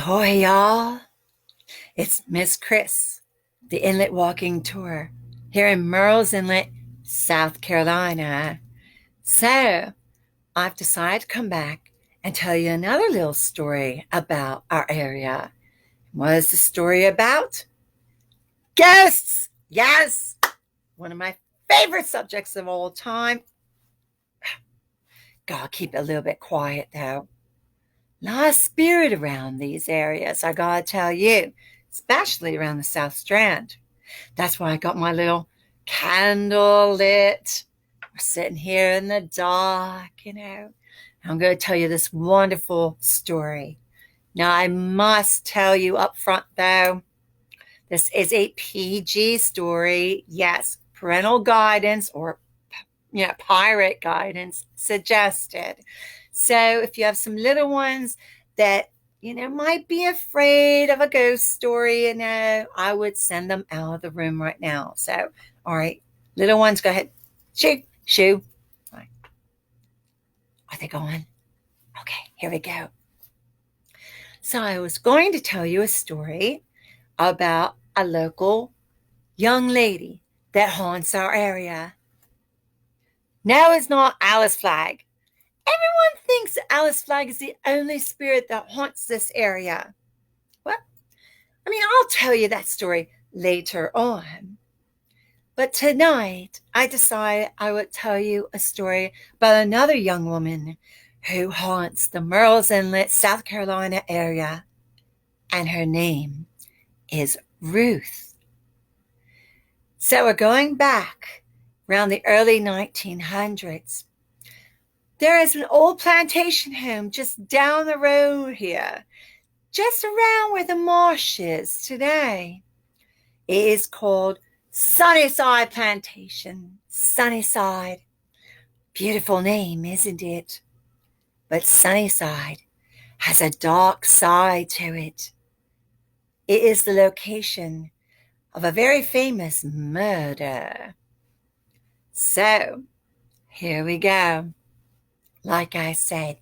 Ahoy, y'all. It's Miss Chris, the Inlet Walking Tour, here in Murrells Inlet, South Carolina. So, I've decided to come back and tell you another little story about our area. What is the story about? Ghosts! Yes! One of my favorite subjects of all time. Gotta keep it a little bit quiet, though. A lot of spirit around these areas, I gotta tell you, especially around the South Strand. That's why I got my little candle lit. We're sitting here in the dark, I'm going to tell you this wonderful story. Now, I must tell you up front, though, this is a PG story. Yes, parental guidance or pirate guidance suggested. So if you have some little ones that, might be afraid of a ghost story, I would send them out of the room right now. So, all right, little ones, go ahead. Shoo. All right. Are they going? Okay, here we go. So I was going to tell you a story about a local young lady that haunts our area. No, it's not Alice Flagg. Everyone thinks that Alice Flagg is the only spirit that haunts this area. Well, I'll tell you that story later on. But tonight, I decided I would tell you a story about another young woman who haunts the Murrells Inlet, South Carolina area. And her name is Ruth. So we're going back around the early 1900s. There is an old plantation home just down the road here, just around where the marsh is today. It is called Sunnyside Plantation. Sunnyside. Beautiful name, isn't it? But Sunnyside has a dark side to it. It is the location of a very famous murder. So, here we go. Like I said,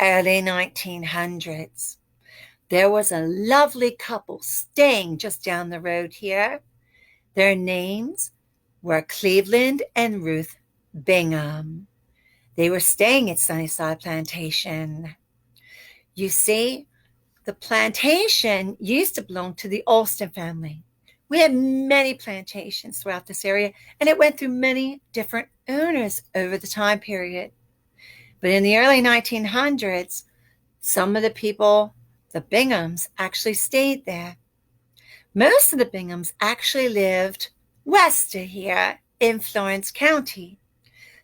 early 1900s. There was a lovely couple staying just down the road here. Their names were Cleveland and Ruth Bingham. They were staying at Sunnyside Plantation. You see, the plantation used to belong to the Alston family. We had many plantations throughout this area, and it went through many different owners over the time period. But in the early 1900s, some of the people, the Binghams, actually stayed there. Most of the Binghams actually lived west of here in Florence County.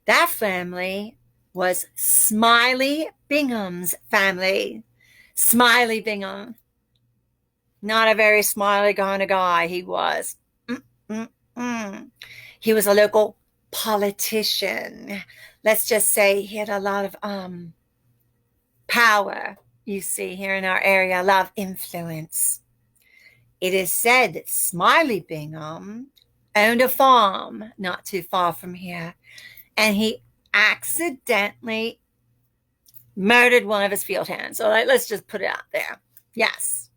That family was Smiley Bingham's family. Smiley Bingham. Not a very smiley kind of guy, he was. He was a local politician. Let's just say he had a lot of power, you see, here in our area, a lot of influence. It is said that Smiley Bingham owned a farm not too far from here, and he accidentally murdered one of his field hands. So let's just put it out there. Yes.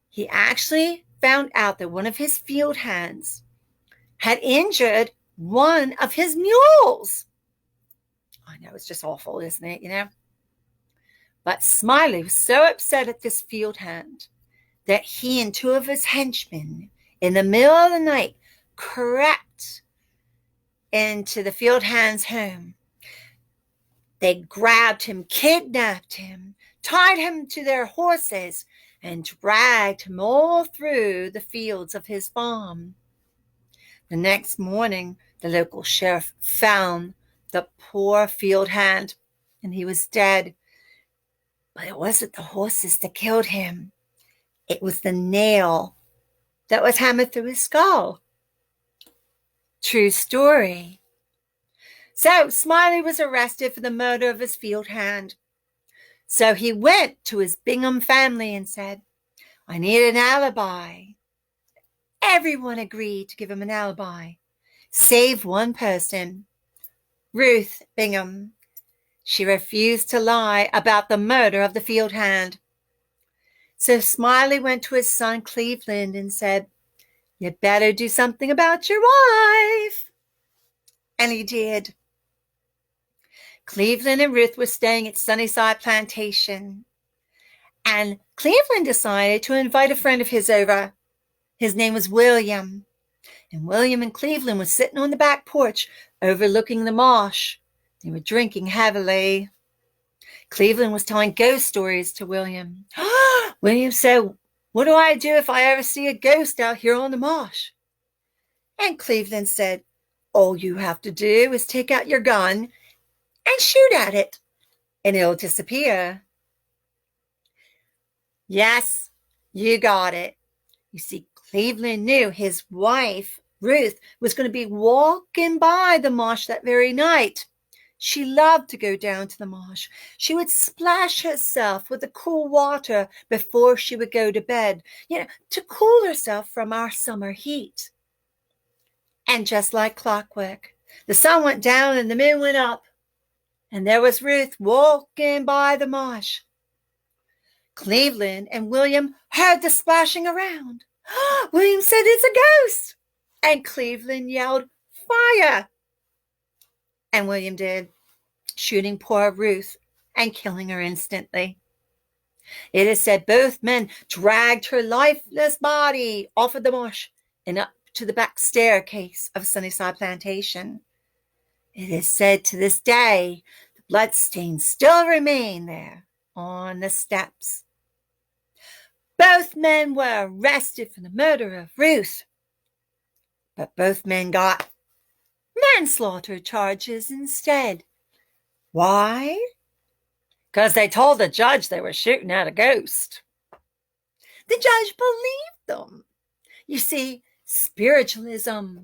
He actually found out that one of his field hands had injured one of his mules. I know, it's just awful, isn't it, But Smiley was so upset at this field hand that he and two of his henchmen, in the middle of the night, crept into the field hand's home. They grabbed him, kidnapped him, tied him to their horses, and dragged him all through the fields of his farm. The next morning, the local sheriff found the poor field hand, and he was dead. But it wasn't the horses that killed him. It was the nail that was hammered through his skull. True story. So Smiley was arrested for the murder of his field hand. So he went to his Bingham family and said, I need an alibi. Everyone agreed to give him an alibi, save one person, Ruth Bingham. She refused to lie about the murder of the field hand. So Smiley went to his son Cleveland and said, "You better do something about your wife." And he did. Cleveland and Ruth were staying at Sunnyside Plantation. And Cleveland decided to invite a friend of his over. His name was William. And William and Cleveland were sitting on the back porch overlooking the marsh. They were drinking heavily. Cleveland was telling ghost stories to William. William said, "What do I do if I ever see a ghost out here on the marsh?" And Cleveland said, "All you have to do is take out your gun and shoot at it, and it'll disappear." Yes, you got it. You see, Cleveland knew his wife, Ruth, was going to be walking by the marsh that very night. She loved to go down to the marsh. She would splash herself with the cool water before she would go to bed, to cool herself from our summer heat. And just like clockwork, the sun went down and the moon went up, and there was Ruth walking by the marsh. Cleveland and William heard the splashing around. William said, "It's a ghost." And Cleveland yelled, "Fire!" And William did, shooting poor Ruth and killing her instantly. It is said both men dragged her lifeless body off of the marsh and up to the back staircase of Sunnyside Plantation. It is said to this day the bloodstains still remain there on the steps. Both men were arrested for the murder of Ruth, but both men got manslaughter charges instead. Why? Because they told the judge they were shooting at a ghost. The judge believed them. You see, spiritualism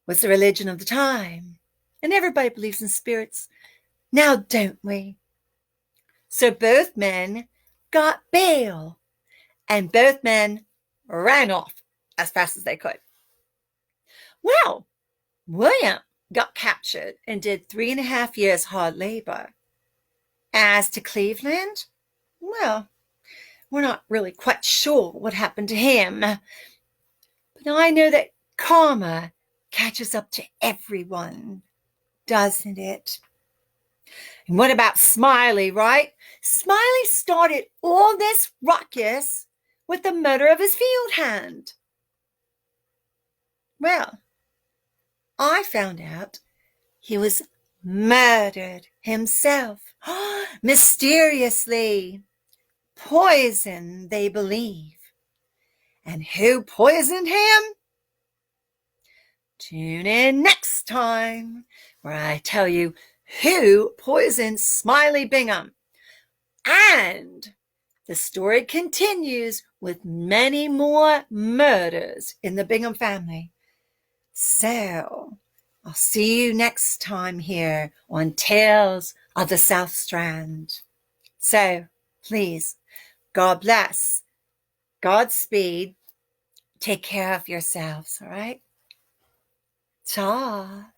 was the religion of the time, and everybody believes in spirits. Now, don't we? So both men got bail, and both men ran off as fast as they could. Well, William got captured and did 3.5 years hard labor. As to Cleveland, well, we're not really quite sure what happened to him. But I know that karma catches up to everyone, doesn't it? And what about Smiley, right? Smiley started all this ruckus with the murder of his field hand. Well, I found out he was murdered himself, mysteriously. Poison, they believe. And who poisoned him? Tune in next time where I tell you who poisoned Smiley Bingham. And the story continues with many more murders in the Bingham family. So, I'll see you next time here on Tales of the South Strand. So, please, God bless, Godspeed, take care of yourselves, all right? Ta.